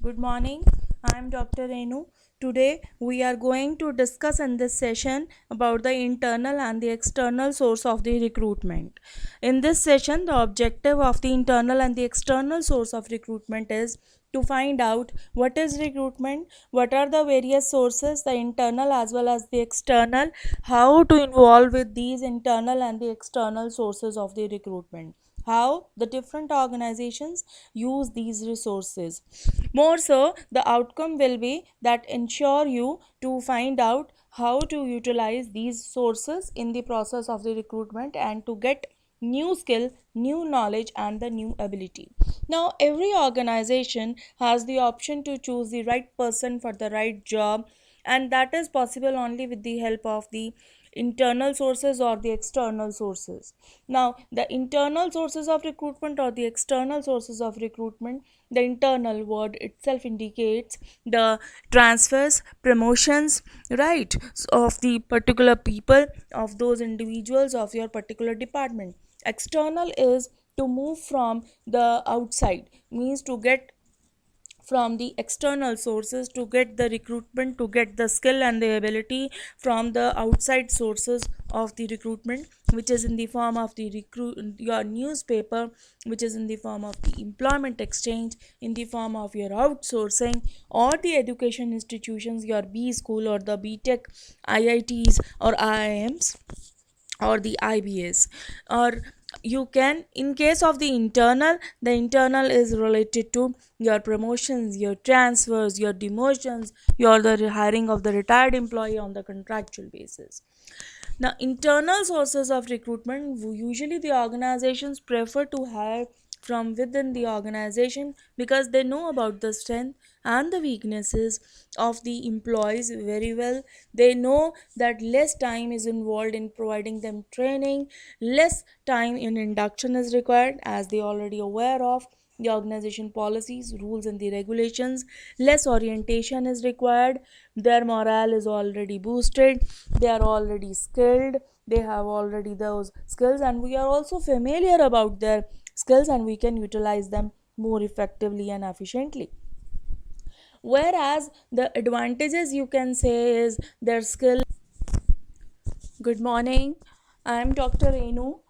Good morning. I am Dr. Renu. Today we are going to discuss in this session about the internal and the external source of the recruitment. In this session, the objective of the internal and the external source of recruitment is to find out what is recruitment, what are the various sources, the internal as well as the external, how to involve with these internal and the external sources of the recruitment, how the different organizations use these resources. More so, the outcome will be that ensure you to find out how to utilize these sources in the process of the recruitment and to get new skill, new knowledge, and the new ability. Now, every organization has the option to choose the right person for the right job, and that is possible only with the help of the internal sources or the external sources. Now, the internal sources of recruitment or the external sources of recruitment, the internal word itself indicates the transfers, promotions, right, of the particular people, of those individuals of your particular department. External is to move from the outside, means to get from the external sources, to get the recruitment, to get the skill and the ability from the outside sources of the recruitment, which is in the form of the your newspaper, which is in the form of the employment exchange, in the form of your outsourcing, or the education institutions, your B school or the B Tech, IITs or IIMs, or the IBS. Or you can, in case of the internal is related to your promotions, your transfers, your demotions, your the hiring of the retired employee on the contractual basis. Now, internal sources of recruitment, usually the organizations prefer to hire from within the organization because they know about the strength and the weaknesses of the employees very well. They know that less time is involved in providing them training, less time in induction is required, as they already aware of the organization policies, rules, and the regulations. Less orientation is required. Their morale is already boosted. They are already skilled. They have already those skills, and we are also familiar about their skills, and we can utilize them more effectively and efficiently. Whereas the advantages, you can say, is their skill. Good morning. I am Dr. Renu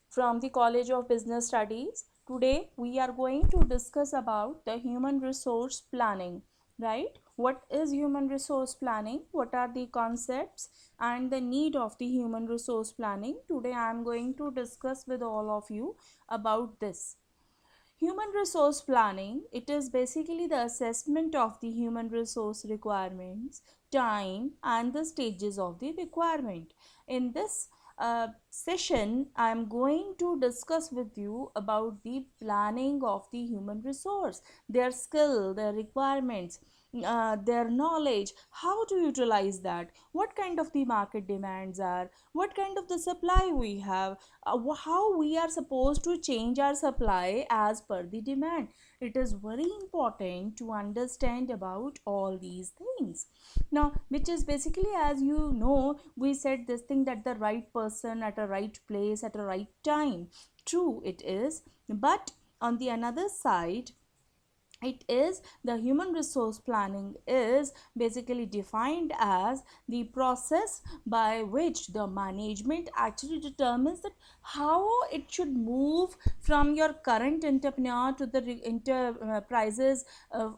from the College of Business Studies. Today we are going to discuss about the human resource planning, right? What is human resource planning? What are the concepts and the need of the human resource planning? Today I am going to discuss with all of you about this. Human resource planning, it is basically the assessment of the human resource requirements, time, and the stages of the requirement. In this session, I am going to discuss with you about the planning of the human resource, their skill, their requirements, their knowledge, how to utilize that, what kind of the market demands are, what kind of the supply we have, how we are supposed to change our supply as per the demand. It is very important to understand about all these things. Now, which is basically, as you know, we said this thing that the right person at a right place at a right time. True, it is. But on the another side, it is the human resource planning is basically defined as the process by which the management actually determines that how it should move from your current entrepreneur to the enterprises,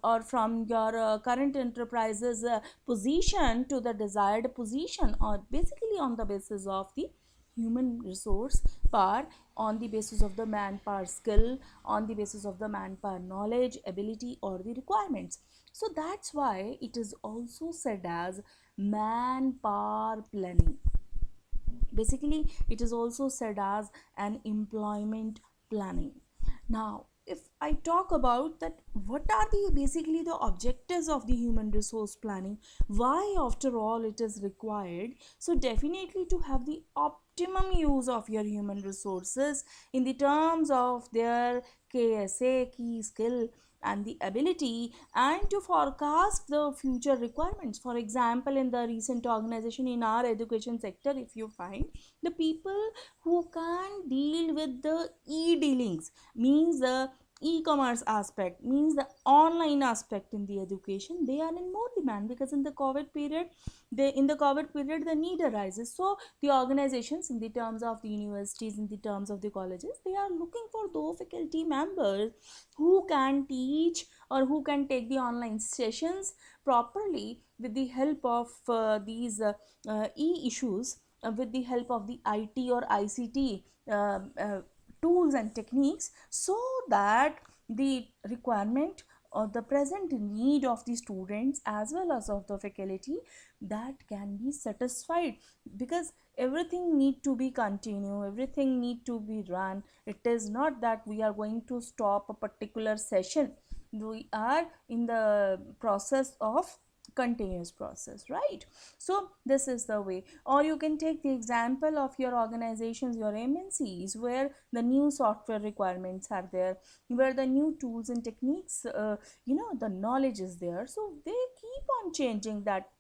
or from your current enterprises position to the desired position, or basically on the basis of the human resource power, on the basis of the manpower skill, on the basis of the manpower knowledge, ability, or the requirements. So that's why it is also said as manpower planning. Basically, it is also said as an employment planning. Now, if I talk about that, what are the basically the objectives of the human resource planning, why after all it is required? So definitely to have the optimum use of your human resources in the terms of their KSA, key skill, and the ability, and to forecast the future requirements. For example, in the recent organization in our education sector, if you find the people who can deal with the e-dealings, means the e-commerce aspect, means the online aspect in the education, they are in more demand, because in the covid period, the need arises. So the organizations, in the terms of the universities, in the terms of the colleges, they are looking for those faculty members who can teach or who can take the online sessions properly with the help of these e-issues, with the help of the IT or ICT tools and techniques, so that the requirement or the present need of the students as well as of the faculty, that can be satisfied. Because everything need to be continue, everything need to be run. It is not that we are going to stop a particular session. We are in the process of continuous process, right? So this is the way. Or you can take the example of your organizations, your MNCs, where the new software requirements are there, where the new tools and techniques, the knowledge is there, so they keep on changing that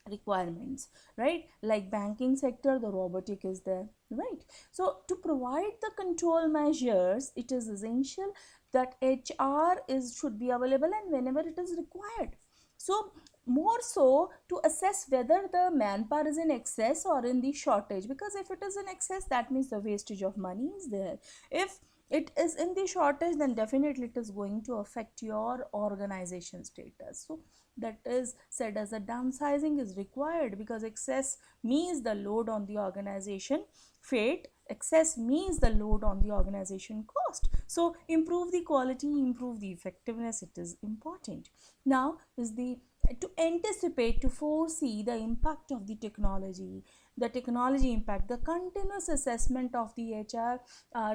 requirements, right? Like banking sector, the robotic is there, right? So to provide the control measures, it is essential that HR is should be available and whenever it is required. So more so to assess whether the manpower is in excess or in the shortage, because if it is in excess, that means the wastage of money is there. If it is in the shortage, then definitely it is going to affect your organization status. So that is said as a downsizing is required, because excess means the load on the organization fate, excess means the load on the organization cost. So improve the quality, improve the effectiveness, it is important. Now is the to anticipate, to foresee the impact of the technology impact, the continuous assessment of the HR,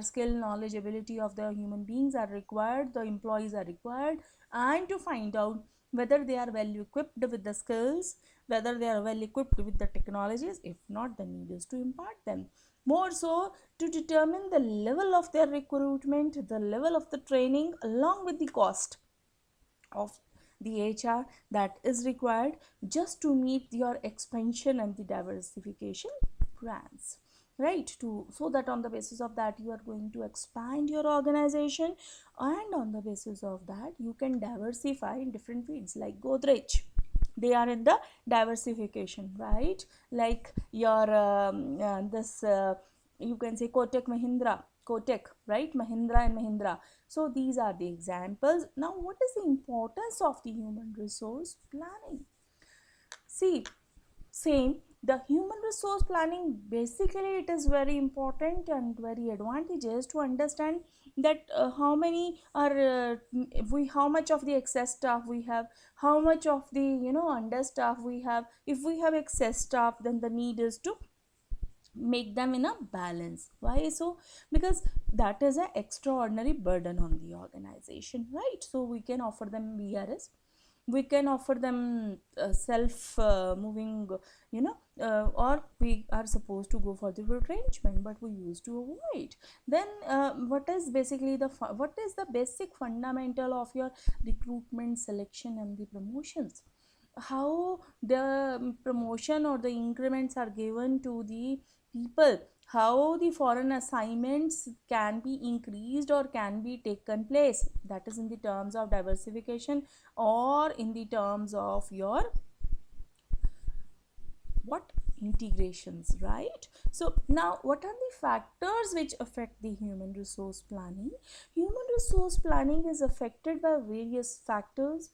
skill, knowledge, ability of the human beings are required, the employees are required, and to find out whether they are well equipped with the skills, whether they are well equipped with the technologies. If not, the need is to impart them. More so, to determine the level of their recruitment, the level of the training, along with the cost of the HR that is required just to meet your expansion and the diversification plans, right? To so that on the basis of that you are going to expand your organization, and on the basis of that you can diversify in different fields. Like Godrej, they are in the diversification, right? Like your this you can say Kotak Mahindra, Kotak, right? Mahindra and Mahindra. So these are the examples. Now what is the importance of the human resource planning? See, same, the human resource planning, basically it is very important and very advantageous to understand that how many are we how much of the excess staff we have, how much of the understaff we have. If we have excess staff, then the need is to make them in a balance. Why so? Because that is an extraordinary burden on the organization, right? So we can offer them VRS, we can offer them self moving, or we are supposed to go for the retrenchment, but we used to avoid. Then what is basically what is the basic fundamental of your recruitment, selection and the promotions? How the promotion or the increments are given to the people, how the foreign assignments can be increased or can be taken place, that is in the terms of diversification or in the terms of your what integrations, right? So now what are the factors which affect the human resource planning? Human resource planning is affected by various factors,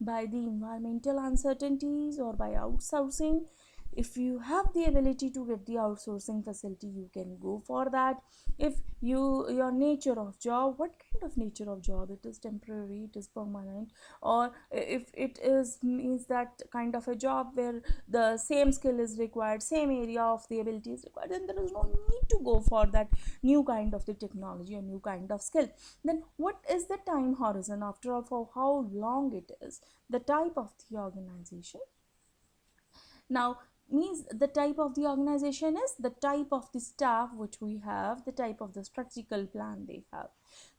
by the environmental uncertainties or by outsourcing. If you have the ability to get the outsourcing facility, you can go for that. If your nature of job, what kind of nature of job, it is temporary, it is permanent, or if it is means that kind of a job where the same skill is required, same area of the ability is required, then there is no need to go for that new kind of the technology or new kind of skill. Then what is the time horizon, after all, for how long it is, the type of the organization. Now means the type of the organization is the type of the staff which we have, the type of the strategical plan they have.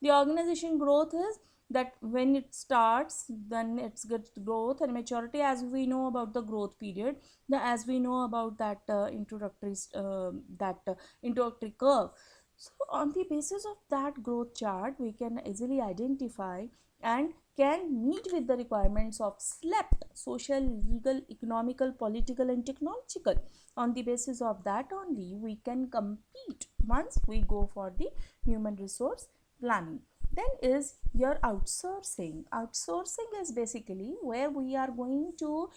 The organization growth is that when it starts, then it's good growth and maturity, as we know about the growth period, as we know about that introductory introductory curve. So on the basis of that growth chart, we can easily identify and can meet with the requirements of SLEPT, social, legal, economical, political and technological. On the basis of that only, we can compete once we go for the human resource planning. Then is your outsourcing. Outsourcing is basically where we are going to,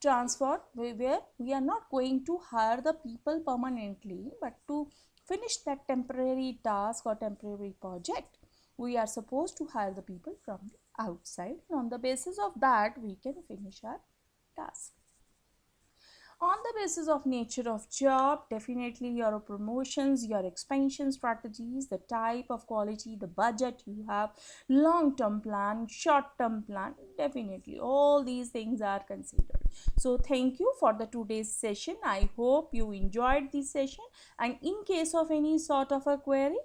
transfer, where we are not going to hire the people permanently, but to finish that temporary task or temporary project, we are supposed to hire the people from the outside, and on the basis of that we can finish our task. On the basis of nature of job, definitely your promotions, your expansion strategies, the type of quality, the budget you have, long term plan, short term plan, definitely all these things are considered. So thank you for the today's session. I hope you enjoyed this session, and in case of any sort of a query,